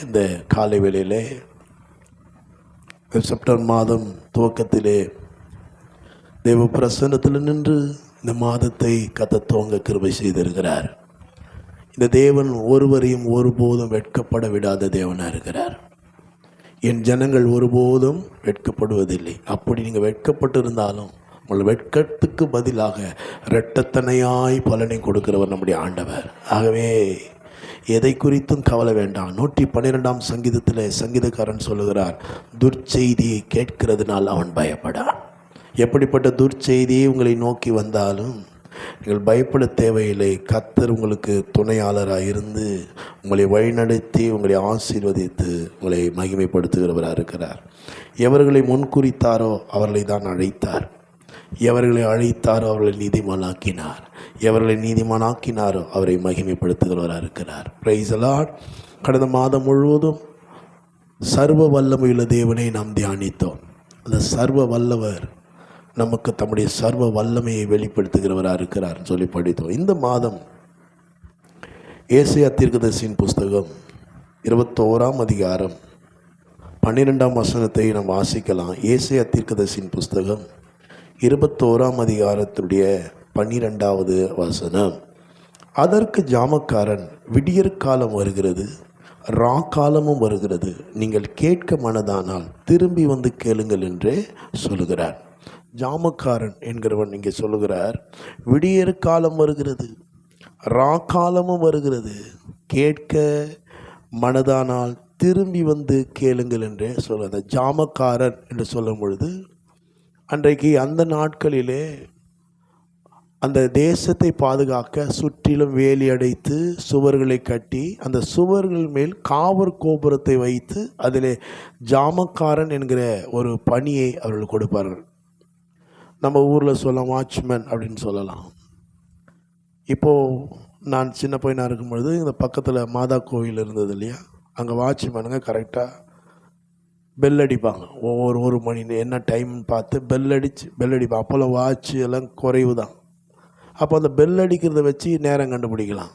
இந்த காலை வேளையிலே செப்டம்பர் மாதம் துவக்கத்திலே தேவ பிரசன்னத்தில் நின்று இந்த மாதத்தை துவங்க கிருபை செய்திருக்கிறார். இந்த தேவன் ஒருவரையும் ஒருபோதும் வெட்கப்பட விடாத தேவனாக இருக்கிறார். என் ஜனங்கள் ஒருபோதும் வெட்கப்படுவதில்லை. அப்படி நீங்கள் வெட்கப்பட்டு இருந்தாலும் உங்கள் வெட்கத்துக்கு பதிலாக இரட்டத்தனையாய் பலனை கொடுக்கிறவர் நம்முடைய ஆண்டவர். ஆகவே எதை குறித்தும் கவலை வேண்டாம். 112ஆம் சங்கீதத்தில் சங்கீதக்காரன் சொல்லுகிறார், துர்ச்செய்தியை கேட்கிறதுனால் அவன் பயப்படான். எப்படிப்பட்ட துர்ச்செய்தியை உங்களை நோக்கி வந்தாலும் நீங்கள் பயப்பட தேவையில்லை. கர்த்தர் உங்களுக்கு துணையாளராக இருந்து உங்களை வழிநடத்தி உங்களை ஆசீர்வதித்து உங்களை மகிமைப்படுத்துகிறவராக இருக்கிறார். எவர்களை முன்குறித்தாரோ அவர்களை தான் அழைத்தார். எவர்களை அழைத்தாரோ அவர்களை நீதிமானாக்கினார். எவர்களை நீதிமானாக்கினாரோ அவரை மகிமைப்படுத்துகிறவராக இருக்கிறார். Praise the Lord. கடந்த மாதம் முழுவதும் சர்வ வல்லமையுள்ள தேவனை நாம் தியானித்தோம். அந்த சர்வ வல்லவர் நமக்கு தம்முடைய சர்வ வல்லமையை வெளிப்படுத்துகிறவராக இருக்கிறார் சொல்லி படித்தோம். இந்த மாதம் ஏசாயா தீர்க்கதரிசியின் புஸ்தகம் 21ஆம் அதிகாரம் 12ஆம் வசனத்தை நாம் வாசிக்கலாம். ஏசாயா தீர்க்கதரிசியின் புஸ்தகம் 21ஆம் அதிகாரத்துடைய 12வது வசனம். அதற்கு ஜாமக்காரன், விடியற்காலம் வருகிறது, ராக்காலமும் வருகிறது, நீங்கள் கேட்க மனதானால் திரும்பி வந்து கேளுங்கள் என்றே சொல்லுகிறார். ஜாமக்காரன் என்கிறவன் இங்கே சொல்லுகிறார், விடியற்காலம் வருகிறது, ராக்காலமும் வருகிறது, கேட்க மனதானால் திரும்பி வந்து கேளுங்கள் என்றே சொல்லுகிறார். ஜாமக்காரன் என்று சொல்லும் பொழுது அன்றைக்கு அந்த நாட்களிலே அந்த தேசத்தை பாதுகாக்க சுற்றிலும் வேலி அடைத்து சுவர்களை கட்டி அந்த சுவர்கள் மேல் காவற் கோபுரத்தை வைத்து அதிலே ஜாமக்காரன் என்கிற ஒரு பணியை அவர்கள் கொடுப்பார்கள். நம்ம ஊரில் சொல்லலாம் வாட்ச்மேன் அப்படின்னு சொல்லலாம். இப்போது நான் சின்ன பையனாக இருக்கும் பொழுது இந்த பக்கத்தில் மாதா கோவில் இருந்தது இல்லையா, அங்கே வாட்ச்மேனுங்க கரெக்டாக பெல் அடிப்பாங்க. ஒரு மணி என்ன டைம்னு பார்த்து பெல் அடிப்பாங்க. அப்போல்லாம் வாட்ச் எல்லாம் குறைவு தான். அப்போ அந்த பெல் அடிக்கிறத வச்சு நேரம் கண்டுபிடிக்கலாம்.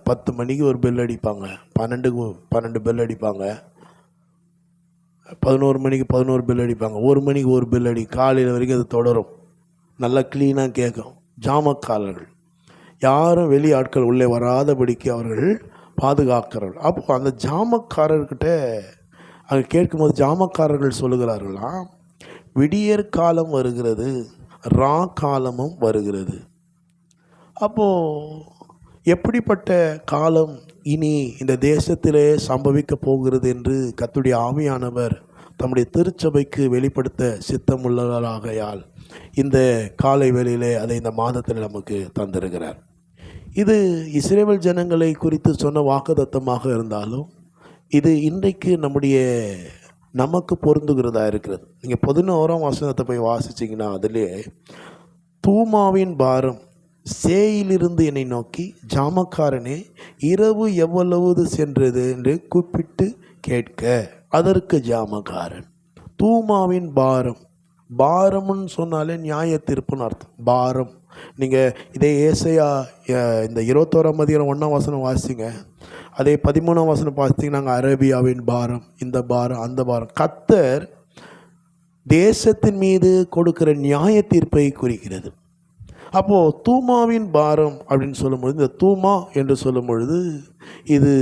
10 மணிக்கு ஒரு பெல் அடிப்பாங்க, 12 பெல் அடிப்பாங்க, 11 மணிக்கு 11 பெல் அடிப்பாங்க, 1 மணிக்கு ஒரு பெல் அடி, காலையில் வரைக்கும் அது தொடரும். நல்லா க்ளீனாக கேட்கும். ஜாமக்காரர்கள் யாரும் வெளி ஆட்கள் உள்ளே வராதபடிக்கு அவர்கள் பாதுகாக்கிறார்கள். அப்போ அந்த ஜாமக்காரர்கிட்ட அங்கே கேட்கும்போது ஜாமக்காரர்கள் சொல்லுகிறார்களாம், விடியற் காலம் வருகிறது, ரா காலமும் வருகிறது. அப்போது எப்படிப்பட்ட காலம் இனி இந்த தேசத்திலே சம்பவிக்க போகிறது என்று கர்த்தருடைய ஆவியானவர் தம்முடைய திருச்சபைக்கு வெளிப்படுத்த சித்தமுள்ளவராகையால் இந்த காலை வேளையிலே அதை இந்த மாதத்தில் நமக்கு தந்திருக்கிறார். இது இஸ்ரவேல் ஜனங்களை குறித்து சொன்ன வாக்குத்தத்தமாக இருந்தாலும் இது இன்றைக்கு நமக்கு பொருந்துகிறதா இருக்கிறது. நீங்கள் 11ஆம் வசனத்தை போய் வாசிச்சிங்கன்னா அதிலே, தூமாவின் பாரம் சேயிலிருந்து என்னை நோக்கி, ஜாமக்காரனே இரவு எவ்வளவு சென்றது என்று கூப்பிட்டு கேட்க. அதற்கு ஜாமக்காரன், தூமாவின் பாரம், பாரம்னு சொன்னாலே நியாய தீர்ப்புன்னு அர்த்தம். பாரம். நீங்கள் இதே ஏசாயா இந்த 21ஆம் அதிகாரம் 1ஆம் வசனம் வாசிங்க, அதே 13ஆம் வசனம் வாசித்தீங்கன்னா நாங்கள் அரேபியாவின் பாரம், இந்த பாரம், அந்த பாரம். கர்த்தர் தேசத்தின் மீது கொடுக்கிற நியாய தீர்ப்பை குறிக்கிறது. அப்போது தூமாவின் பாரம் அப்படின்னு சொல்லும்பொழுது, இந்த தூமா என்று சொல்லும் பொழுது இது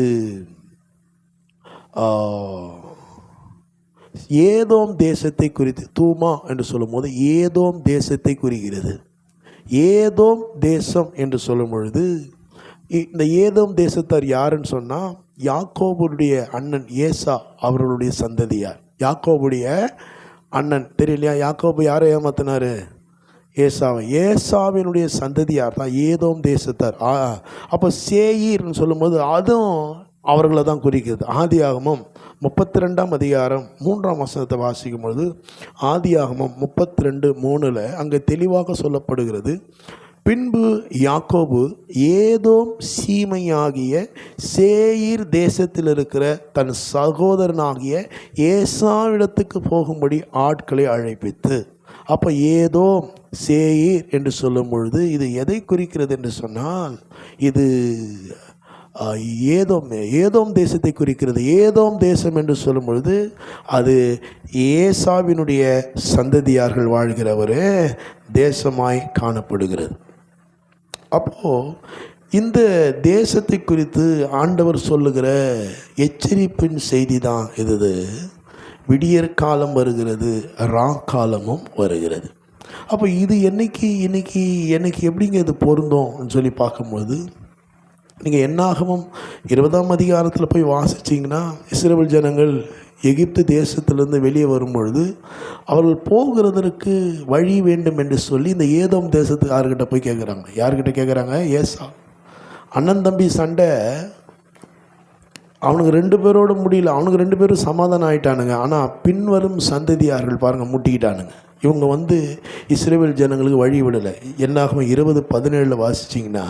ஏதோம் தேசத்தை குறித்து, தூமா என்று சொல்லும் போது ஏதோம் தேசத்தை குறிக்கிறது. ஏதோம் தேசம் என்று சொல்லும் பொழுது இந்த ஏதோம் தேசத்தார் யாருன்னு சொன்னால், யாக்கோபுடைய அண்ணன் ஏசா அவர்களுடைய சந்ததியார். யாக்கோபுடைய அண்ணன் தெரியலையா? யாக்கோபு யாரை ஏமாத்தினார்? ஏசாவை. ஏசாவினுடைய சந்ததியார் தான் ஏதோம் தேசத்தார். அப்போ சேயீர்னு சொல்லும்போது அதுவும் அவர்களை தான் குறிக்கிறது. ஆதியாகமம் 32ஆம் அதிகாரம் 3ஆம் வசனத்தை வாசிக்கும் பொழுது, ஆதியாகமம் 32:3 அங்கே தெளிவாக சொல்லப்படுகிறது, பின்பு யாக்கோபு ஏதோம் சீமையாகிய சேயீர் தேசத்தில் இருக்கிற தன் சகோதரனாகிய ஏசாவிடத்துக்கு போகும்படி ஆட்களை அழைப்பித்து. அப்போ ஏதோம் சேயீர் என்று சொல்லும் பொழுது இது எதை குறிக்கிறது என்று சொன்னால், இது ஏதோம் தேசத்தை குறிக்கிறது. ஏதோம் தேசம் என்று சொல்லும் பொழுது அது ஏசாவினுடைய சந்ததியார்கள் வாழ்கிற ஒரு தேசமாய் காணப்படுகிறது. அப்போது இந்த தேசத்தை குறித்து ஆண்டவர் சொல்லுகிற எச்சரிப்பின் செய்தி தான் இது. விடியற் காலம் வருகிறது, ராக்காலமும் வருகிறது. அப்போ இது என்னைக்கு எப்படிங்க இது பொருந்தோம்னு சொல்லி பார்க்கும்போது, நீங்கள் என்னாகமம் 20ஆம் அதிகாரத்தில் போய் வாசிச்சிங்கன்னா, இஸ்ரவேல் ஜனங்கள் எகிப்து தேசத்திலிருந்து வெளியே வரும்பொழுது அவர்கள் போகிறதற்கு வழி வேண்டும் என்று சொல்லி இந்த ஏதோம் தேசத்துக்கு யார்கிட்ட போய் கேட்குறாங்க. யார்கிட்ட கேட்குறாங்க? ஏசா. அண்ணன் தம்பி சண்டை, அவனுக்கு 2 பேரோட முடியல. அவனுக்கு 2 பேரும் சமாதானம் ஆகிட்டானுங்க. ஆனால் பின்வரும் சந்ததியார்கள் பாருங்கள் முட்டிக்கிட்டானுங்க. இவங்க இஸ்ரவேல் ஜனங்களுக்கு வழி விடலை. என்னாகும் 20:17 வாசிச்சிங்கன்னா,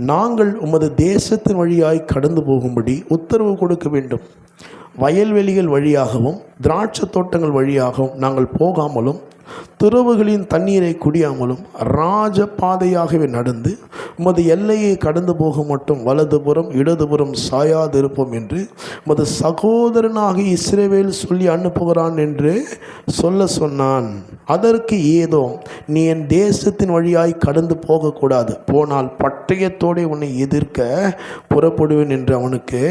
நாங்கள் உமது தேசத்தின் வழியாய் கடந்து போகும்படி உத்தரவு கொடுக்க வேண்டும். வயல்வெளிகள் வழியாகவும் திராட்சை தோட்டங்கள் வழியாகவும் நாங்கள் போகாமலும் துறவுகளின் தண்ணீரை குடியாமலும் ராஜ பாதையாகவே நடந்து உமது எல்லையை கடந்து போக மட்டும் வலதுபுறம் இடதுபுறம் சாயாதிருப்போம் என்று உமது சகோதரனாக இஸ்ரவேல் சொல்லி அனுப்புகிறான் என்று சொன்னான். அதற்கு ஏதோ, நீ என் தேசத்தின் வழியாய் கடந்து போகக்கூடாது, போனால் பட்டயத்தோடு உன்னை எதிர்க்க புறப்படுவேன் என்று அவனுக்கு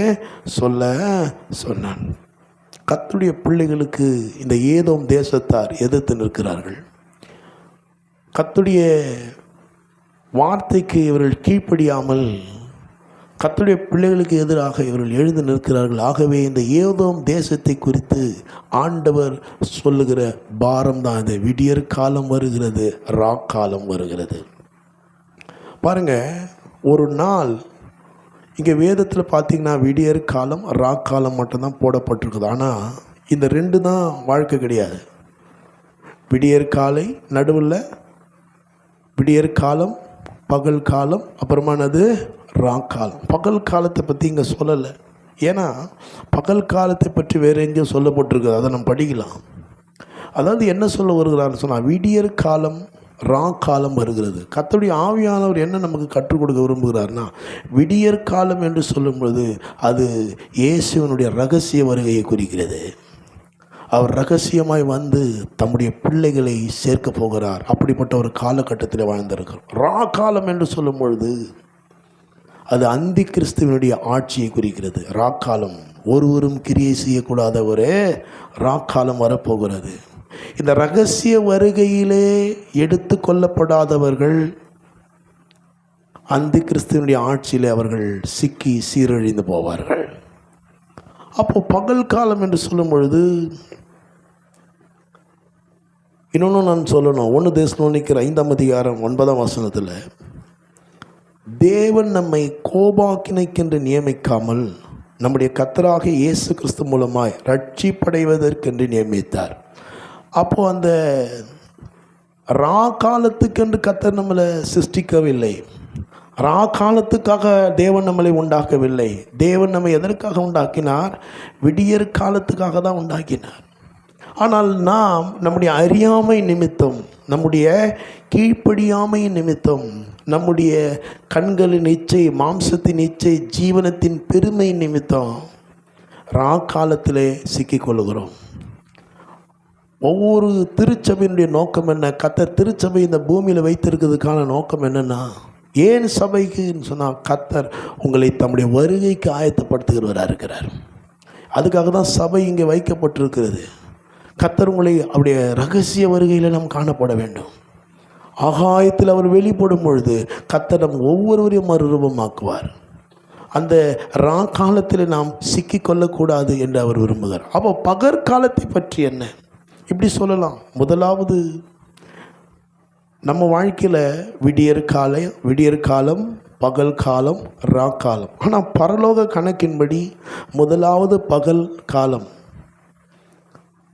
சொன்னான். கர்த்தருடைய பிள்ளைகளுக்கு இந்த ஏதோம் தேசத்தார் எதிர்த்து நிற்கிறார்கள். கர்த்தருடைய வார்த்தைக்கு இவர்கள் கீழ்ப்படியாமல் கர்த்தருடைய பிள்ளைகளுக்கு எதிராக இவர்கள் எழுந்து நிற்கிறார்கள். ஆகவே இந்த ஏதோம் தேசத்தை குறித்து ஆண்டவர் சொல்லுகிற பாரம் தான் இந்த விடியற் காலம் வருகிறது, ராக்காலம் வருகிறது. பாருங்க, ஒரு நாள் இங்கே வேதத்தில் பார்த்தீங்கன்னா விடியற் காலம் ராக்காலம் மட்டும்தான் போடப்பட்டிருக்குது. ஆனால் இந்த 2 தான் வாழ்க்கை கிடையாது. விடியற் காலை, நடுவில் விடியற் காலம், பகல் காலம், அப்புறமானது ராக்காலம். பகல் காலத்தை பற்றி இங்கே சொல்லலை. ஏன்னா பகல் காலத்தை பற்றி வேறு எங்கேயும் சொல்லப்பட்டிருக்குது, அதை நம்ம படிக்கலாம். அதாவது என்ன சொல்ல வருகிறான்னு சொன்னால், விடியற் காலம் ராக்காலம் வருகிறது. கர்த்தருடைய ஆவியானவர் என்ன நமக்கு கற்றுக் கொடுக்க விரும்புகிறார்னா, விடியற் காலம் என்று சொல்லும்பொழுது அது இயேசுவினுடைய ரகசிய வருகையை குறிக்கிறது. அவர் ரகசியமாய் வந்து தம்முடைய பிள்ளைகளை சேர்க்க போகிறார். அப்படிப்பட்ட ஒரு காலகட்டத்தில் வாழ்ந்திருக்கிறோம். ராக்காலம் என்று சொல்லும் பொழுது அது அந்தி கிறிஸ்துவனுடைய ஆட்சியை குறிக்கிறது. ராக்காலம், ஒருவரும் கிரியை செய்யக்கூடாத ஒரு ராக்காலம் வரப்போகிறது. இந்த ரகசிய வருகையிலே எடுத்து கொள்ளப்படாதவர்கள் அந்தி கிறிஸ்துவனுடைய ஆட்சியில் அவர்கள் சிக்கி சீரழிந்து போவார்கள். அப்போ பகல் காலம் என்று சொல்லும் பொழுது இன்னொன்று நான் சொல்லணும். 1 தெசலோனிக்கர் 5ஆம் அதிகாரம் 9ஆம் வசனத்தில், தேவன் நம்மை கோபாக்கினைக்கென்று நியமிக்காமல் நம்முடைய கர்த்தராக இயேசு கிறிஸ்து மூலமாய் ரட்சிப்படைவதற்கென்று நியமித்தார். அப்போது அந்த ராக்காலத்துக்கென்று கர்த்தர் நம்மளை சிருஷ்டிக்கவில்லை. ராக்காலத்துக்காக தேவன் நம்மளை உண்டாக்கவில்லை. தேவன் நம்மை எதற்காக உண்டாக்கினார்? விடியற் காலத்துக்காக தான் உண்டாக்கினார். ஆனால் நாம் நம்முடைய அறியாமை நிமித்தம், நம்முடைய கீழ்ப்படியாமை நிமித்தம், நம்முடைய கண்களின் இச்சை, மாம்சத்தின் இச்சை, ஜீவனத்தின் பெருமை நிமித்தம் ராக்காலத்திலே சிக்கிக்கொள்ளுகிறோம். ஒவ்வொரு திருச்சபையினுடைய நோக்கம் என்ன? கர்த்தர் திருச்சபை இந்த பூமியில் வைத்திருக்கிறதுக்கான நோக்கம் என்னென்னா, ஏன் சபைக்குன்னு சொன்னால், கர்த்தர் உங்களை தம்முடைய வருகைக்கு ஆயத்தப்படுத்துகிறவராக இருக்கிறார். அதுக்காக தான் சபை இங்கே வைக்கப்பட்டிருக்கிறது. கர்த்தர் உங்களை அவருடைய ரகசிய வருகையில் நாம் காணப்பட வேண்டும். ஆகாயத்தில் அவர் வெளிப்படும் பொழுது கர்த்தர் நம் ஒவ்வொருவரையும் மறுரூபமாக்குவார். அந்த ராக்காலத்தில் நாம் சிக்கிக்கொள்ளக்கூடாது என்று அவர் விரும்புகிறார். அப்போ பகற்காலத்தை பற்றி என்ன இப்படி சொல்லலாம்? முதலாவது, நம்ம வாழ்க்கையில் விடியற் காலம், பகல் காலம், ராக்காலம். ஆனால் பரலோக கணக்கின்படி முதலாவது பகல் காலம்,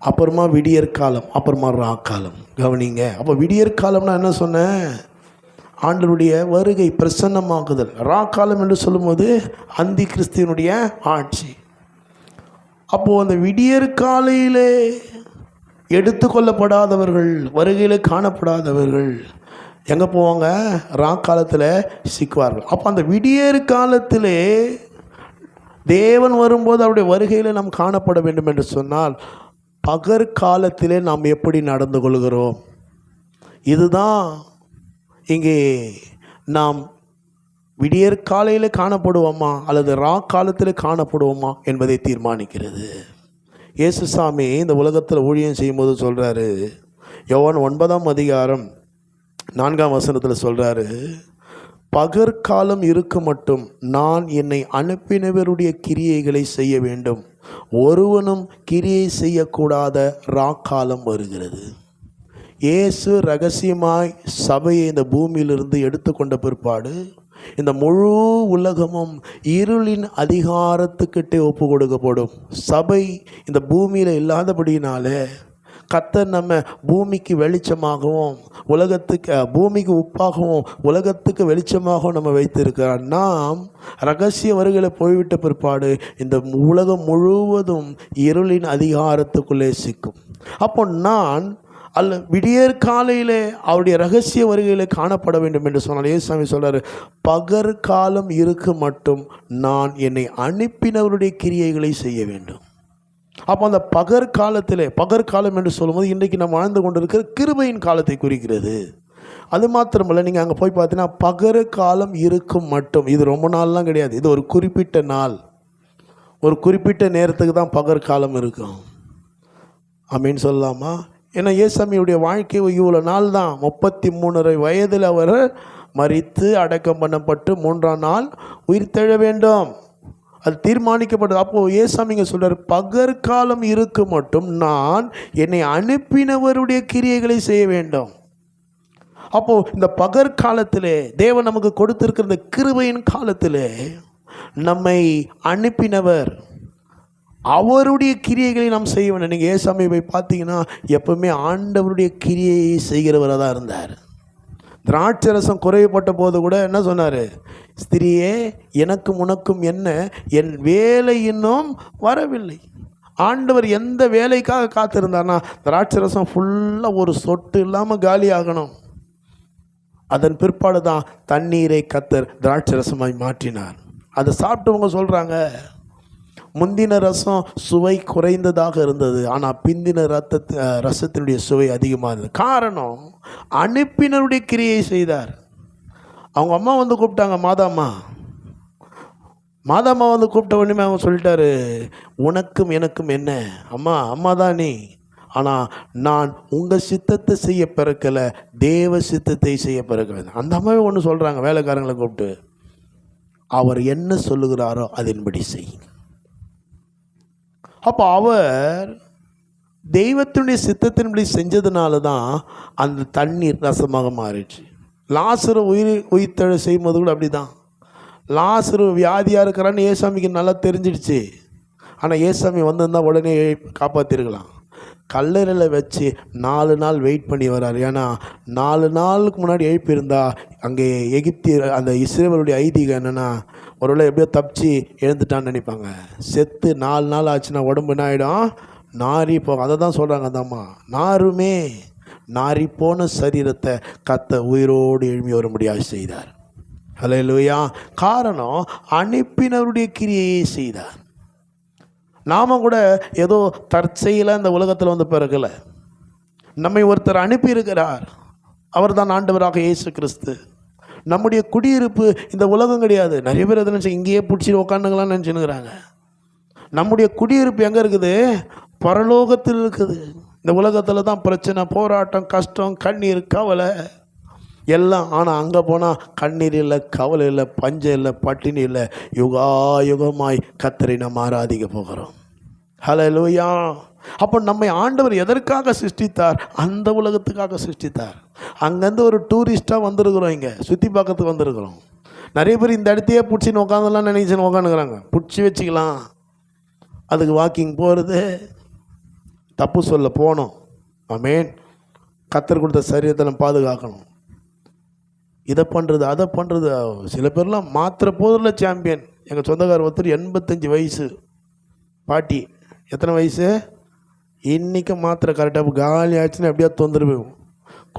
அப்புறமா விடியற் காலம், அப்புறமா ராக்காலம். கவனிங்க. அப்போ விடியற் காலம்னா என்ன சொன்னேன்? ஆண்டவருடைய வருகை, பிரசன்னமாகுதல். ராக்காலம் என்று சொல்லும்போது அந்தி கிறிஸ்துவனுடைய ஆட்சி. அப்போது அந்த விடியற் காலையிலே எடுத்துக்கொள்ளப்படாதவர்கள், வருகையில் காணப்படாதவர்கள் எங்கே போவாங்க? காலத்தில் சிக்குவார்கள். அப்போ அந்த விடியற் காலத்திலே தேவன் வரும்போது அவருடைய வருகையில் நாம் காணப்பட வேண்டும் என்று சொன்னால் பகற்காலத்திலே நாம் எப்படி நடந்து கொள்கிறோம்? இதுதான் இங்கே நாம் விடியற்காலையில் காணப்படுவோமா அல்லது காலத்தில் காணப்படுவோமா என்பதை தீர்மானிக்கிறது. இயேசுசாமி இந்த உலகத்தில் ஊழியம் செய்யும்போது சொல்கிறாரு, யோவான் 9:4 சொல்கிறாரு, பகற்காலம் இருக்க மட்டும் நான் என்னை அனுப்பினவருடைய கிரியைகளை செய்ய வேண்டும், ஒருவனும் கிரியை செய்யக்கூடாத காலம் வருகிறது. இயேசு ரகசியமாய் சபையை இந்த பூமியிலிருந்து எடுத்துக்கொண்ட பிற்பாடு இந்த முழு உலகமும் இருளின் அதிகாரத்துக்கிட்டே ஒப்பு கொடுக்கப்படும். சபை இந்த பூமியில் இல்லாதபடினாலே கர்த்தர் நம்ம பூமிக்கு வெளிச்சமாகவும் பூமிக்கு உப்பாகவும் உலகத்துக்கு வெளிச்சமாகவும் நம்ம வைத்திருக்கிறார். நாம் ரகசிய வருகையில் போய்விட்ட பிற்பாடு இந்த உலகம் முழுவதும் இருளின் அதிகாரத்துக்குள்ளே சிக்கும். அப்போ நான் விடியற்காலையில் அவருடைய ரகசிய வருகையில் காணப்பட வேண்டும் என்று சொன்னால் இயேசுசாமி சொல்கிறார், பகற்காலம் இருக்க மட்டும் நான் என்னை அனுப்பினவருடைய கிரியைகளை செய்ய வேண்டும். அப்போ அந்த பகற்காலம் என்று சொல்லும்போது இன்றைக்கு நம்ம வாழ்ந்து கொண்டிருக்கிற கிருபையின் காலத்தை குறிக்கிறது. அது மாத்திரமல்ல, நீங்கள் அங்கே போய் பார்த்தீங்கன்னா பகற்காலம் இருக்கும் மட்டும், இது ரொம்ப நாள்லாம் கிடையாது, இது ஒரு குறிப்பிட்ட நாள், ஒரு குறிப்பிட்ட நேரத்துக்கு தான் பகற்காலம் இருக்கும். அப்படின்னு சொல்லலாமா? ஏன்னா இயேசுசாமியுடைய வாழ்க்கை இவ்வளோ நாள் தான். 33 வயதில் அவர் மரித்து அடக்கம் பண்ணப்பட்டு 3ஆம் நாள் உயிர் தெழ வேண்டும், அது தீர்மானிக்கப்பட்டது. அப்போது இயேசுசாமிங்க சொல்கிறார், பகற்காலம் இருக்க மட்டும் நான் என்னை அனுப்பினவருடைய கிரியைகளை செய்ய வேண்டும். அப்போது இந்த பகற்காலத்திலே தேவன் நமக்கு கொடுத்திருக்கிற இந்த கிருபையின் காலத்திலே நம்மை அனுப்பினவர் அவருடைய கிரியைகளை நாம் செய்ய வேண்டும். நீங்கள் இயேசுசாமி போய் பார்த்தீங்கன்னா எப்பவுமே ஆண்டவருடைய கிரியையை செய்கிறவராக தான் இருந்தார். திராட்சரசம் குறைவுபட்ட போது கூட என்ன சொன்னார்? ஸ்திரியே, எனக்கும் உனக்கும் என்ன, என் வேலை இன்னும் வரவில்லை. ஆண்டவர் எந்த வேலைக்காக காத்திருந்தார்னா திராட்சரசம் ஃபுல்லாக ஒரு சொட்டு இல்லாமல் காலி ஆகணும். அதன் பிற்பாடு தான் தண்ணீரை கர்த்தர் திராட்சரசமாய் மாற்றினார். அதை சாப்பிட்டவங்க சொல்கிறாங்க, முந்தின ரசம் சுவை குறைந்ததாக இருந்தது, ஆனால் பிந்தின ரசத்தினுடைய சுவை அதிகமாக இருந்தது. காரணம், அனுப்பினருடைய கிரியை செய்தார். அவங்க அம்மா வந்து கூப்பிட்டாங்க, மாதாம்மா வந்து கூப்பிட்ட உடனே அவங்க சொல்லிட்டாரு, உனக்கும் எனக்கும் என்ன, அம்மா தான் நீ, ஆனால் நான் உங்கள் சித்தத்தை செய்ய பிறக்கலை, தேவ சித்தத்தை செய்ய பிறக்கலை. அந்த அம்மாவே ஒன்று சொல்கிறாங்க வேலைக்காரங்களை கூப்பிட்டு, அவர் என்ன சொல்லுகிறாரோ அதன்படி செய். அப்போ அவர் தெய்வத்தினுடைய சித்தத்தின்படி செஞ்சதுனால தான் அந்த தண்ணீர் ரசமாக மாறிடுச்சு. லாசரு உயிர்த்தெழ செய்யும்போது கூட அப்படி தான். லாசரு வியாதியாக இருக்கிறான்னு இயேசுசாமிக்கு நல்லா தெரிஞ்சிடுச்சு. ஆனால் இயேசுசாமி வந்திருந்தால் உடனே காப்பாற்றிருக்கலாம். கல்லறையில் வச்சு 4 நாள் வெயிட் பண்ணி வர்றார். ஏன்னா 4 நாளுக்கு முன்னாடி எழுப்பியிருந்தா அங்கே அந்த இஸ்ரேலுடைய ஐதீகம் என்னென்னா, ஒருவேளை எப்படியோ தப்பிச்சு எழுந்துட்டான்னு நினைப்பாங்க. செத்து 4 நாள் ஆச்சுன்னா உடம்பு என்ன ஆகிடும்? நாரி போகும். அதை தான் சொல்கிறாங்க அந்த அம்மா, நாருமே நாரி போன சரீரத்தை கர்த்தர் உயிரோடு எழுப்பி வர முடியாது செய்தார். ஹல்லேலூயா. காரணம், அனுப்பினருடைய கிரியையை செய்தார். நாம் கூட ஏதோ தற்செயலாக இந்த உலகத்தில் வந்து பிறக்கலை. நம்மை ஒருத்தர் அனுப்பியிருக்கிறார். அவர் தான் ஆண்டவராக இயேசு கிறிஸ்து. நம்முடைய குடியிருப்பு இந்த உலகம் கிடையாது. நிறைய பேர் எதை நினச்சி இங்கேயே பிடிச்சி உக்காந்துங்களான்னு நினச்சினுக்கிறாங்க. நம்முடைய குடியிருப்பு எங்கே இருக்குது? பரலோகத்தில் இருக்குது. இந்த உலகத்தில் தான் பிரச்சனை, போராட்டம், கஷ்டம், கண்ணீர், கவலை எல்லாம். ஆனால் அங்கே போனால் கண்ணீர் இல்லை, கவலை இல்லை, பஞ்சம் இல்லை, பட்டினி இல்லை. யுகாயுகமாய் கர்த்தரை நாம் ஆராதிக்க போகிறோம். ஹல்லேலூயா. அப்போ நம்மை ஆண்டவர் எதற்காக சிருஷ்டித்தார்? அந்த உலகத்துக்காக சிருஷ்டித்தார். அங்கேருந்து ஒரு டூரிஸ்ட்டாக வந்திருக்கிறோம், இங்கே சுற்றி பார்க்கறதுக்கு வந்திருக்கிறோம். நிறைய பேர் இந்த இடத்தையே பிடிச்சின்னு உட்காந்துலாம் நினைச்சுன்னு உட்காந்துக்கிறாங்க. பிடிச்சி வச்சுக்கலாம். அதுக்கு வாக்கிங் போகிறது தப்பு சொல்ல போனோம். ஆமேன். கர்த்தர் கொடுத்த சரீரத்தை நம்ம பாதுகாக்கணும். இதை பண்ணுறது அதை பண்ணுறது. சில பேர்லாம் மாத்திரை போதில் சாம்பியன். எங்கள் சொந்தக்காரர் ஒருத்தர் 85 வயசு பாட்டி. எத்தனை வயசு? இன்றைக்கும் மாத்திரை கரெக்டாக காலி ஆச்சுன்னா எப்படியா தொந்தரவு.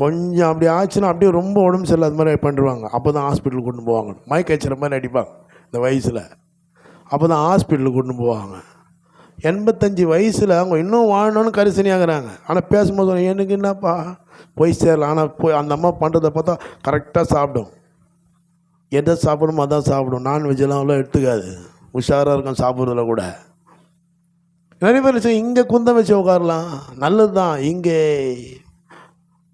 கொஞ்சம் அப்படி ஆச்சுன்னா அப்படியே ரொம்ப உடம்பு சரியில்லாத மாதிரி பண்ணிடுவாங்க. அப்போ தான் ஹாஸ்பிட்டலுக்கு கொண்டு போவாங்க. மயக்க அடிச்சுற மாதிரி அடிப்பாங்க இந்த வயசில். அப்போ தான் ஹாஸ்பிட்டலுக்கு கொண்டு போவாங்க. 85 வயசில் அவங்க இன்னும் வாழணும்னு கரிசனையாகிறாங்க. ஆனால் பேசும்போது எனக்கு என்னப்பா போய் சேரலாம். ஆனால் போய் அந்த அம்மா பண்ணுறதை பார்த்தா கரெக்டாக சாப்பிடும். எதை சாப்பிடணுமோ அதான் சாப்பிடும். நான்வெஜ்ஜெல்லாம் அவ்வளோ எடுத்துக்காது. உஷாராக இருக்கும் சாப்பிட்றதுல கூட. நிறைய பேர் இங்கே குந்தம் வச்சு உட்காரலாம், நல்லது தான். இங்கே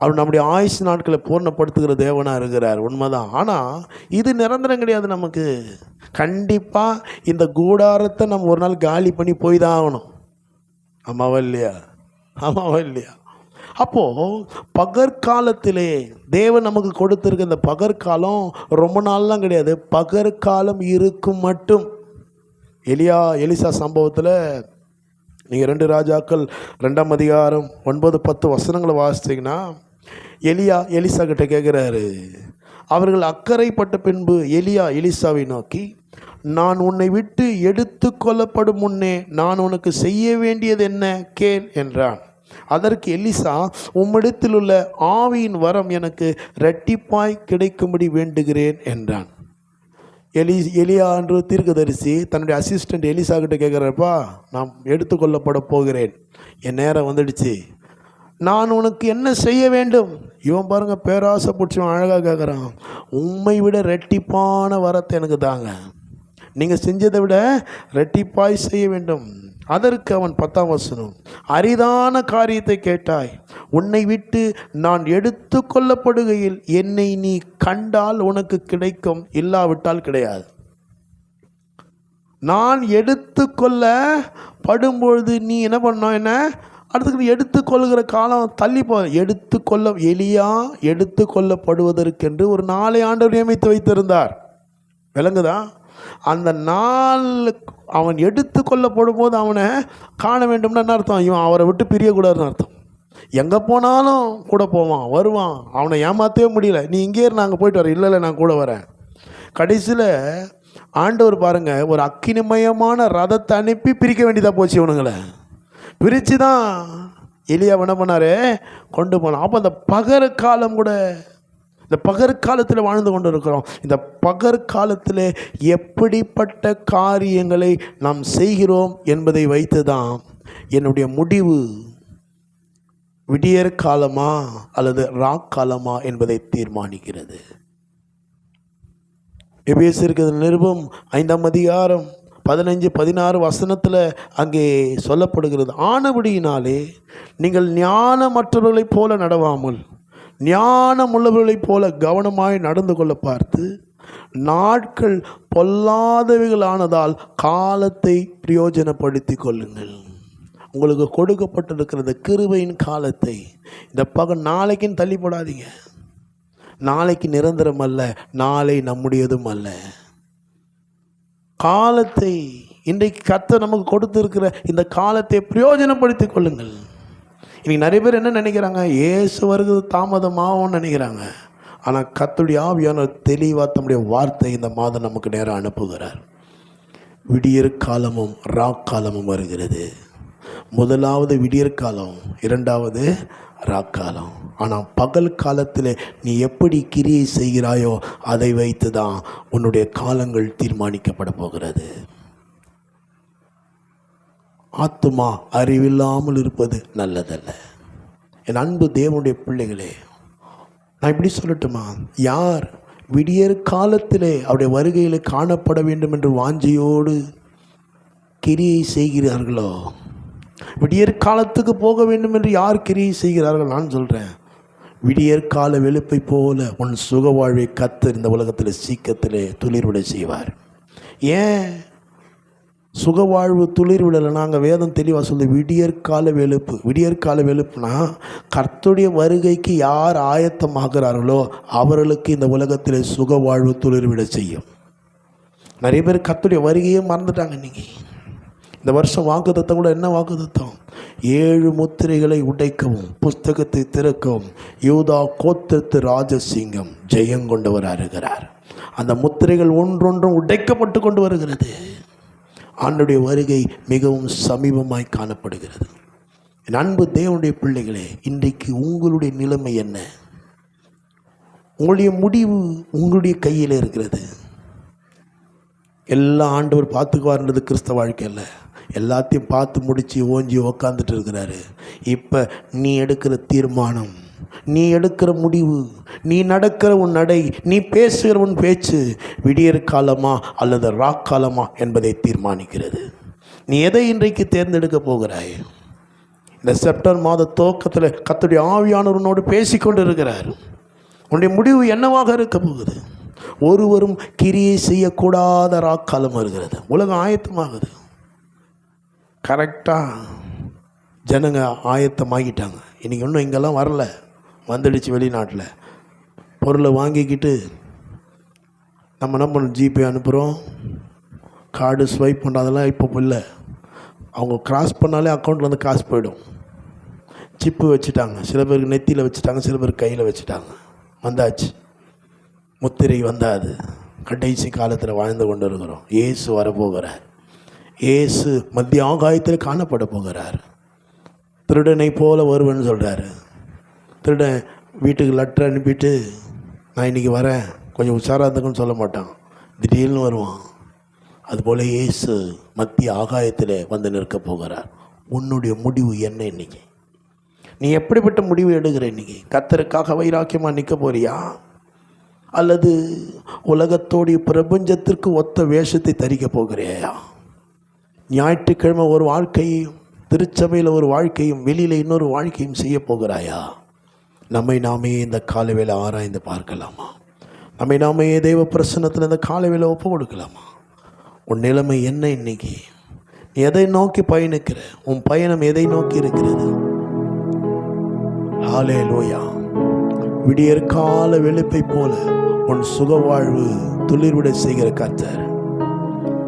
அவர் நம்முடைய ஆயுஷ் நாட்களை பூர்ணப்படுத்துகிற தேவனாக இருக்கிறார், உண்மைதான். ஆனால் இது நிரந்தரம் கிடையாது. நமக்கு கண்டிப்பாக இந்த கூடாரத்தை நம்ம ஒரு நாள் காலி பண்ணி போய் தான் ஆகணும். ஆமாவா இல்லையா? ஆமாவா இல்லையா? அப்போது பகற்காலத்திலே தேவன் நமக்கு கொடுத்துருக்க இந்த பகற்காலம் ரொம்ப நாள்லாம் கிடையாது. பகற்காலம் இருக்கும் மட்டும். எலிசா சம்பவத்தில் நீங்கள் 2 ராஜாக்கள் 2ஆம் அதிகாரம் 9-10 வசனங்களை வாசித்தீங்கன்னா, எலிசா கிட்ட கேட்குறாரு. அவர்கள் அக்கறைப்பட்ட பின்பு எலிசாவை நோக்கி, நான் உன்னை விட்டு எடுத்து கொள்ளப்படும் முன்னே நான் உனக்கு செய்ய வேண்டியது என்ன கேள் என்றான். அதற்கு எலிசா, உம்மிடத்தில் உள்ள ஆவியின் வரம் எனக்கு இரட்டிப்பாய் கிடைக்கும்படி வேண்டுகிறேன் என்றான். எலியா என்று தீர்க்கதரிசி தன்னுடைய அசிஸ்டண்ட் எலிசா கிட்ட கேட்குறப்பா, நான் எடுத்துக்கொள்ளப்பட போகிறேன், என் நேரம் வந்துடுச்சு, நான் உனக்கு என்ன செய்ய வேண்டும்? இவன் பாருங்க, பேராசை பிடிச்சவன் அழகாக கேட்குறான். உம்மை விட ரெட்டிப்பான வரத்தை எனக்கு தாங்க, நீங்கள் செஞ்சதை விட ரெட்டிப்பாய் செய்ய வேண்டும். அதற்கு அவன் 10ஆம் வசனம், அரிதான காரியத்தை கேட்டாய், உன்னை விட்டு நான் எடுத்து கொள்ளப்படுகையில் என்னை நீ கண்டால் உனக்கு கிடைக்கும், இல்லாவிட்டால் கிடையாது. நான் எடுத்து கொள்ளப்படும்பொழுது நீ என்ன பண்ண, என்ன அடுத்து எடுத்துக்கொள்கிற காலம் தள்ளி போ. எலியா எடுத்து கொள்ளப்படுவதற்கென்று ஒரு 4 ஆண்டவர் நியமித்து வைத்திருந்தார். விளங்குதா? அந்த நாள் அவன் எடுத்து கொள்ளப்படும் போது அவனை காண வேண்டும்னு என்ன அர்த்தம்? இவன் அவரை விட்டு பிரியக்கூடாதுன்னு அர்த்தம். எங்கே போனாலும் கூட போவான், வருவான். அவனை ஏமாற்றவே முடியல. நீ இங்கே இரு, நாங்கள் போயிட்டு வரேன். இல்லை நான் கூட வரேன். கடைசியில் ஆண்டவர் பாருங்க, ஒரு அக்கினிமயமான ரதத்தை அனுப்பி பிரிக்க வேண்டியதாக போச்சு. இவனுங்களை பிரித்து தான் எலியா என்ன பண்ணார், கொண்டு போனான். அப்போ அந்த பகற்காலம் கூட, இந்த பகற்காலத்தில் வாழ்ந்து கொண்டு இருக்கிறோம். இந்த பகற்காலத்தில் எப்படிப்பட்ட காரியங்களை நாம் செய்கிறோம் என்பதை வைத்து தான் என்னுடைய முடிவு விடியற் காலமா அல்லது ராக்காலமா என்பதை தீர்மானிக்கிறது. எபேசியருக்கு நிருபம் 5ஆம் அதிகாரம் 15-16 வசனத்தில் அங்கே சொல்லப்படுகிறது. ஆனபடியினாலே நீங்கள் ஞானமற்றவர்களைப் போல நடவாமல் ஞானம் உள்ளவர்களைப் போல கவனமாய் நடந்து கொள்ள பார்த்து, நாட்கள் பொல்லாதவைகள் ஆனதால் காலத்தை பிரயோஜனப்படுத்தி கொள்ளுங்கள். உங்களுக்கு கொடுக்கப்பட்டிருக்கிற இந்த கிருபையின் காலத்தை, இந்த நாளைக்குன்னு தள்ளி போடாதீங்க. நாளைக்கு நிரந்தரம் அல்ல, நாளை நம்முடையதும் அல்ல. காலத்தை, இன்றைக்கு கர்த்தர் நமக்கு கொடுத்திருக்கிற இந்த காலத்தை பிரயோஜனப்படுத்தி கொள்ளுங்கள். இன்றைக்கி நிறைய பேர் என்ன நினைக்கிறாங்க, இயேசு வருகிறது தாமதமாகும்னு நினைக்கிறாங்க. ஆனால் கர்த்தருடைய ஆவியானவர் தெளிவாக தம்முடைய வார்த்தை இந்த மாதம் நமக்கு நேரம் அனுப்புகிறார். விடியற் காலமும் ராக்காலமும் வருகிறது. முதலாவது விடியற் காலம், 2வது ராக்காலம். ஆனால் பகல் காலத்தில் நீ எப்படி கிரியை செய்கிறாயோ அதை வைத்து தான் உன்னுடைய காலங்கள் தீர்மானிக்கப்பட போகிறது. ஆத்துமா அறிவில்லாமல் இருப்பது நல்லதல்ல. என் அன்பு தேவனுடைய பிள்ளைகளே, நான் இப்படி சொல்லட்டுமா, யார் விடியற் காலத்திலே அவருடைய வருகையில் காணப்பட வேண்டும் என்று வாஞ்சையோடு கிரியை செய்கிறார்களோ, விடியற் காலத்துக்கு போக வேண்டும் என்று யார் கிரியை செய்கிறார்கள்? நான் சொல்கிறேன், விடியற் கால வெளுப்பை போல உன் சுக வாழ்வை கர்த்தர் இந்த உலகத்தில் சீக்கிரத்திலே துளிர்விட செய்வார். ஏன் சுகவாழ்வு துளிர் விடலை? நாங்கள் வேதம் தெளிவாக சொல்லி விடியற்கால வெளுப்பு. விடியற்கால வெளுப்புனா கர்த்தருடைய வருகைக்கு யார் ஆயத்தமாகிறார்களோ அவர்களுக்கு இந்த உலகத்தில் சுகவாழ்வு துளிர் விட செய்யும். நிறைய பேர் கர்த்தருடைய வருகையே மறந்துட்டாங்க. இன்னைக்கு இந்த வருஷம் வாக்குத்தத்தம் கூட என்ன வாக்குத்தத்தம்? 7 முத்திரைகளை உடைக்கவும் புஸ்தகத்தை திறக்கவும் யூதா கோத்திரத்து ராஜசிங்கம் ஜெயங்கொண்டவர் வருகிறார். அந்த முத்திரைகள் ஒன்றொன்றும் உடைக்கப்பட்டு கொண்டு வருகிறது. ஆண்டுடைய வருகை மிகவும் சமீபமாய் காணப்படுகிறது. என் அன்பு தேவனுடைய பிள்ளைகளே, இன்றைக்கு உங்களுடைய நிலைமை என்ன? உங்களுடைய முடிவு உங்களுடைய கையில் இருக்கிறது. எல்லா ஆண்டவர் பார்த்துக்குவார்ன்றது கிறிஸ்தவ வாழ்க்கையில் எல்லாத்தையும் பார்த்து முடித்து ஓஞ்சி உக்காந்துட்டு இருக்கிறாரு. இப்போ நீ எடுக்கிற தீர்மானம், நீ எடுக்கிற முடிவு, நீ நடக்கிற உன் நடை, நீ பேசுகிற உன் பேச்சு விடியற் காலமா அல்லது ராக்காலமா என்பதை தீர்மானிக்கிறது. நீ எதை இன்றைக்கு தேர்ந்தெடுக்க போகிறாய்? இந்த செப்டம்பர் மாத துவக்கத்தில் கர்த்தருடைய ஆவியானவரோடு பேசிக்கொண்டு இருக்கிறார். உன்னுடைய முடிவு என்னவாக இருக்க போகுது? ஒருவரும் கிரியை செய்யக்கூடாத ராக்காலம் வருகிறது. உலகம் ஆயத்தமாகுது. கரெக்டாக ஜனங்க ஆயத்தமாகிட்டாங்க. இன்றைக்கி இன்னும் இங்கெல்லாம் வரல, வந்துடுச்சு. வெளிநாட்டில் பொருளை வாங்கிக்கிட்டு நம்ம என்ன பண்ணணும், ஜிபே அனுப்புகிறோம், கார்டு ஸ்வைப் பண்ணுறதெல்லாம் இப்போ இல்லை. அவங்க கிராஸ் பண்ணாலே அக்கௌண்ட்டில் வந்து காசு போயிடும். சிப்பு வச்சுட்டாங்க, சில பேருக்கு நெத்தியில் வச்சுட்டாங்க, சில பேர் கையில் வச்சுட்டாங்க. வந்தாச்சு, முத்திரை வந்தாது. கடைசி காலத்தில் வாழ்ந்து கொண்டு இருக்கிறோம். இயேசு வரப்போகிறார். இயேசு மத்திய ஆகாயத்தில் காணப்பட போகிறார். திருடனை போல வருவேன்னு சொல்கிறாரு. திருடன் வீட்டுக்கு லெட்டர் அனுப்பிட்டு நான் இன்றைக்கி வரேன் கொஞ்சம் உஷாராக இருந்துக்குன்னு சொல்ல மாட்டான், திடீர்னு வருவான். அதுபோல் இயேசு மத்திய ஆகாயத்தில் வந்து நிற்க போகிறார். உன்னுடைய முடிவு என்ன? இன்றைக்கி நீ எப்படிப்பட்ட முடிவு எடுக்கிற? இன்றைக்கி கர்த்தருக்காக வைராக்கியமாக நிற்க போறியா, அல்லது உலகத்தோடைய பிரபஞ்சத்திற்கு ஒத்த வேஷத்தை தரிக்க போகிறியா? ஞாயிற்றுக்கிழமை ஒரு வாழ்க்கையும், திருச்சபையில் ஒரு வாழ்க்கையும், வெளியில் இன்னொரு வாழ்க்கையும் செய்ய போகிறாயா? நம்மை நாமே இந்த காலவேளை ஆராய்ந்து பார்க்கலாமா? நம்மை நாமே தெய்வ பிரசன்னத்தில் இந்த காலவேளை ஒப்பு கொடுக்கலாமா? உன் நிலைமை என்ன? இன்னைக்கு நீ எதை நோக்கி பயணிக்கிற? உன் பயணம் எதை நோக்கி இருக்கிறது? ஹல்லேலூயா. விடியற்கால வெளுப்பை போல உன் சுக வாழ்வு துளிர்விட செய்கிற கர்த்தர்.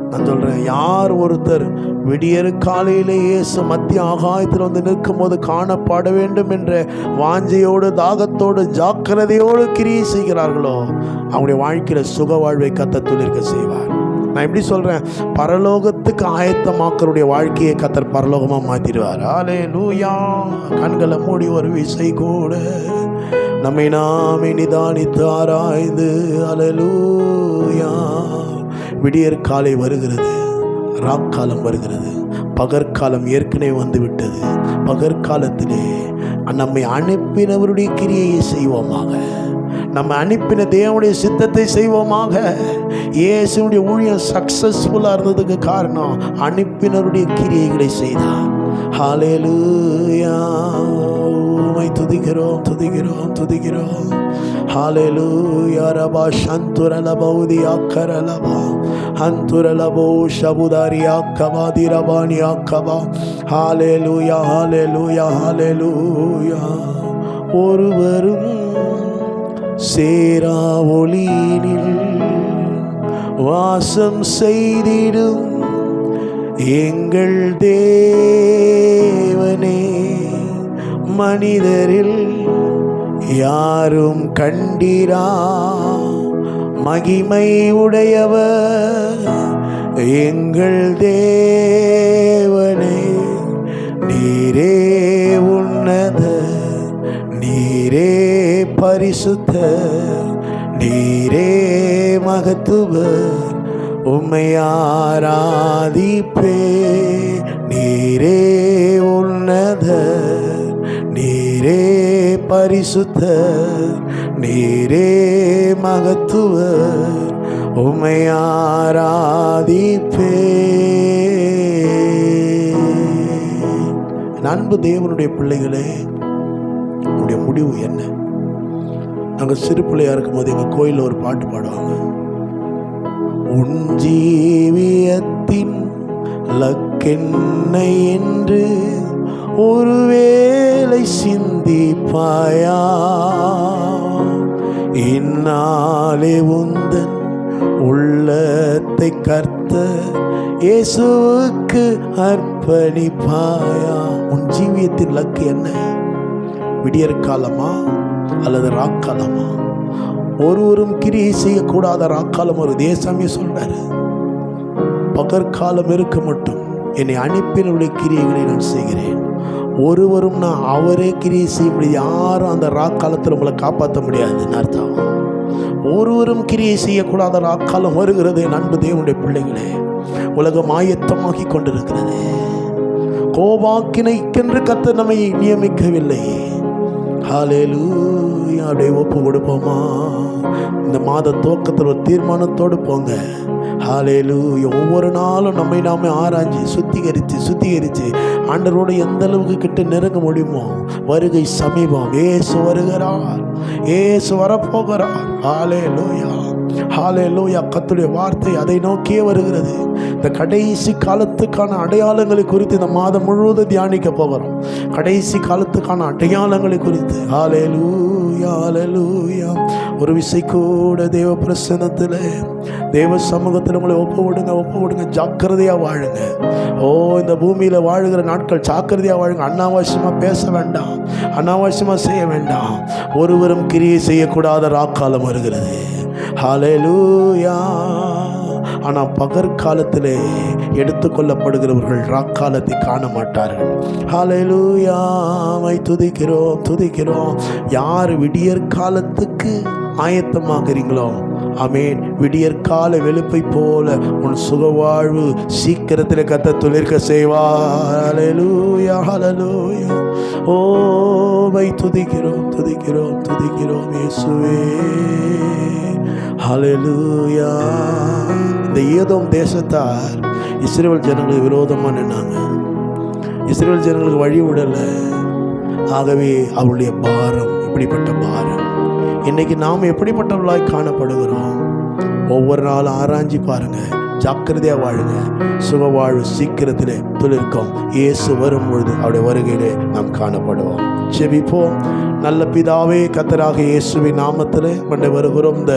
நான் சொல்கிறேன், யார் ஒருத்தர் விடியற் காலையிலே இயேசு மத்திய ஆகாயத்தில் வந்து நிற்கும் போது காணப்பட வேண்டும் என்ற வாஞ்சையோடு, தாகத்தோடு, ஜாக்கிரதையோடு கிரியை செய்கிறார்களோ அவங்களுடைய வாழ்க்கையில் சுக வாழ்வை கர்த்தர் துளிர்க்க செய்வார். நான் எப்படி சொல்கிறேன், பரலோகத்துக்கு ஆயத்தமாக்கருடைய வாழ்க்கையை கர்த்தர் பரலோகமாக மாற்றிடுவார். ஹல்லேலூயா. கண்களை மூடி ஒரு விசை கூட நம்மை நாமே நிதானித்து ஆராய்ந்து, ஹல்லேலூயா. விடியற் காலை வருகிறது, ராக்காலம் வருகிறது, பகற்காலம் ஏற்கனவே வந்து விட்டது. பகற்காலத்திலே நம்மை அனுப்பினவருடைய கிரியையை செய்வோமாக, நம்ம அனுப்பின தேவனுடைய சித்தத்தை செய்வோமாக. இயேசுடைய ஊழியம் சக்சஸ்ஃபுல்லாக இருந்ததுக்கு காரணம் அனுப்பினருடைய கிரியைகளை செய்தார். ஹல்லேலூயா. உம்மை துதிக்கிறோம், துதிக்கிறோம், துதிக்கிறோம். ஹல்லேலூயா. ரபா சந்துரலபௌதி அக்கரலபா அந்துரலபோ ஷபுதாரி அக்கபாதி ரபானி அக்கபா. ஹல்லேலூயா, ஹல்லேலூயா, ஹல்லேலூயா. ஒருவரும் சேரா ஒளியினில் வாசம் செய்திடும் எங்கள் தேவனே, மனிதரில் யாரும் கண்டிரா மகிமை உடையவர் எங்கள் தேவனே. நீரே உன்னத, நீரே பரிசுத்த, நீரே மகத்துவர், உம்மை ஆராதிப்பே. நீரே உன்னத, நீரே பரிசுத்த, நீரே மகத்துவர், உம்மை ஆராதிப்பே. அன்பு தேவனுடைய பிள்ளைகளே, உங்களுடைய முடிவு என்ன? நாங்கள் சிறு பிள்ளையா இருக்கும் போது எங்கள் கோயிலில் ஒரு பாட்டு பாடுவாங்க. உன் ஜீவியத்தின் லக்கென்னை என்று ஒருவேளை சிந்திப்பாயா, இந்நாளே உந்தன் உள்ளத்தை கர்த்தர் இயேசுவுக்கு அர்ப்பணிப்பாயா. உன் ஜீவியத்தின் லக்கு என்ன? விடியற் காலமா அல்லது ராக்காலமா? ஒருவரும் கிரியை செய்யக்கூடாத ராக்காலம் ஒரு தேசமே சொல்றாரு. பகற்காலம் இருக்க மட்டும் என்னை அனுப்பினுடைய கிரியைகளை நான் செய்கிறேன். ஒருவரும்னா அவரே கிரியை செய்ய முடியாது. யாரும் அந்த ராக்காலத்தில் உங்களை காப்பாற்ற முடியாதுன்னு அர்த்தம். ஒருவரும் கிரியை செய்யக்கூடாத ராக்காலம் வருகிறது. என் அன்பு தேவனுடைய பிள்ளைகளே, உலகம் ஆயத்தமாகி கொண்டிருக்கிறது. கோபாக்கினைக்கென்று கர்த்தர் நம்மை நியமிக்கவில்லை. ஹல்லேலூயா. அப்படியே ஒப்பு கொடுப்போமா? இந்த மாத துவக்கத்தில் ஒரு தீர்மானத்தோடு போங்க. ஹல்லேலூயா. ஒவ்வொரு நாளும் நம்மை நாமே ஆராய்ச்சி சுத்திகரித்து ஆண்டவரோடு எந்த அளவுக்கு கிட்ட நெருங்க முடியுமோ. வருகை சமீபம். இயேசு வருகிறார், இயேசு வரப்போகிறார். ஹல்லேலூயா, ஹல்லேலூயா. கர்த்தருடைய வார்த்தை அதை நோக்கியே வருகிறது. இந்த கடைசி காலத்துக்கான அடையாளங்களை குறித்து இந்த மாதம் முழுவதும் தியானிக்க போகிறோம். கடைசி காலத்துக்கான அடையாளங்களை குறித்து. ஹல்லேலூயா, ஹல்லேலூயா. ஒரு விசை கூட தேவ பிரசன்னத்தில், தேவ சமூகத்தில் உங்களை ஒப்பு விடுங்க. ஜாக்கிரதையாக வாழுங்க. இந்த பூமியில் வாழுகிற நாட்கள் ஜாக்கிரதையாக வாழுங்க. அனாவசியமாக பேச வேண்டாம், அனாவசியமாக செய்ய வேண்டாம். ஒருவரும் கிரியை செய்யக்கூடாத ராக்காலம் வருகிறது. ஹல்லேலூயா. ஆனால் பகற்காலத்திலே எடுத்துக்கொள்ளப்படுகிறவர்கள் ராக்காலத்தை காண மாட்டார்கள். ஹல்லேலூயா. துதிக்கிறோம். யார் விடியற்காலத்துக்கு ஆயத்தமாகிறீங்களோ, ஆமென், விடியற்கால வெளுப்பை போல உன் சுகவாழ்வு சீக்கிரத்தில் கர்த்தர் துளிர்க்க செய்வார். ஹல்லேலூயா, ஹல்லேலூயா. துதிக்கிறோம் இயேசுவே. ஹல்லேலூயா. இந்த ஏதோம் தேசத்தார் இஸ்ரவேல் ஜனங்களுக்கு விரோதமாக நின்னாங்க. இஸ்ரவேல் ஜனங்களுக்கு வழி விடலை. ஆகவே அவருடைய பாரம், இப்படிப்பட்ட பாரம். இன்னைக்கு நாம் எப்படிப்பட்டவர்களாய் காணப்படுகிறோம்? ஒவ்வொரு நாளும் ஆராய்ச்சி பாருங்க. ஜாக்கிரதையாக வாழுங்க. சுகவாழ்வு சீக்கிரத்திலே துளிர்க்கும். இயேசு வரும்பொழுது அவருடைய வருகையிலே நாம் காணப்படுவோம். ஜெபிப்போம். நல்ல பிதாவே, கர்த்தராக இயேசுவின் நாமத்திலே கொண்டு வருகிறோம். இந்த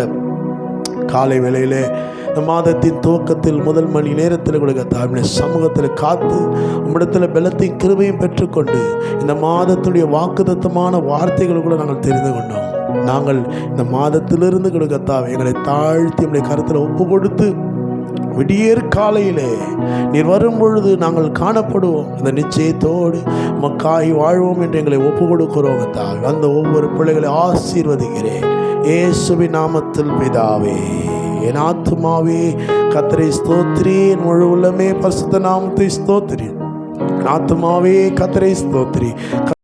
காலை வேளையிலே, இந்த மாதத்தின் துவக்கத்தில் முதல் மணி நேரத்தில் கொடுக்க தாழ்மையை சமூகத்தில் காத்து உம்மிடத்தில் பலத்தையும் கிருபையும் பெற்றுக்கொண்டு இந்த மாதத்துடைய வாக்குத்தத்தமான வார்த்தைகள் கூட நாங்கள் தெரிந்து கொண்டோம். நாங்கள் இந்த மாதத்திலிருந்து கொடுக்கத்தாவே எங்களை தாழ்த்தி உடைய கருத்தில் ஒப்பு கொடுத்து விடியற் காலையிலே நீர் வரும் பொழுது நாங்கள் காணப்படுவோம். அந்த நிச்சயத்தோடு மக்காய் வாழ்வோம் என்று எங்களை ஒப்பு கொடுக்கிறோம். தாய் அந்த ஒவ்வொரு பிள்ளைகளை ஆசீர்வதிக்கிறேன் இயேசுவின் நாமத்தில் பிதாவே. என் ஆத்துமாவே கர்த்தரை ஸ்தோத்திரி, என் முழு உள்ளமே பரிசுத்த நாமத்தை ஸ்தோத்திரி. என் ஆத்துமாவே கர்த்தரை ஸ்தோத்திரி.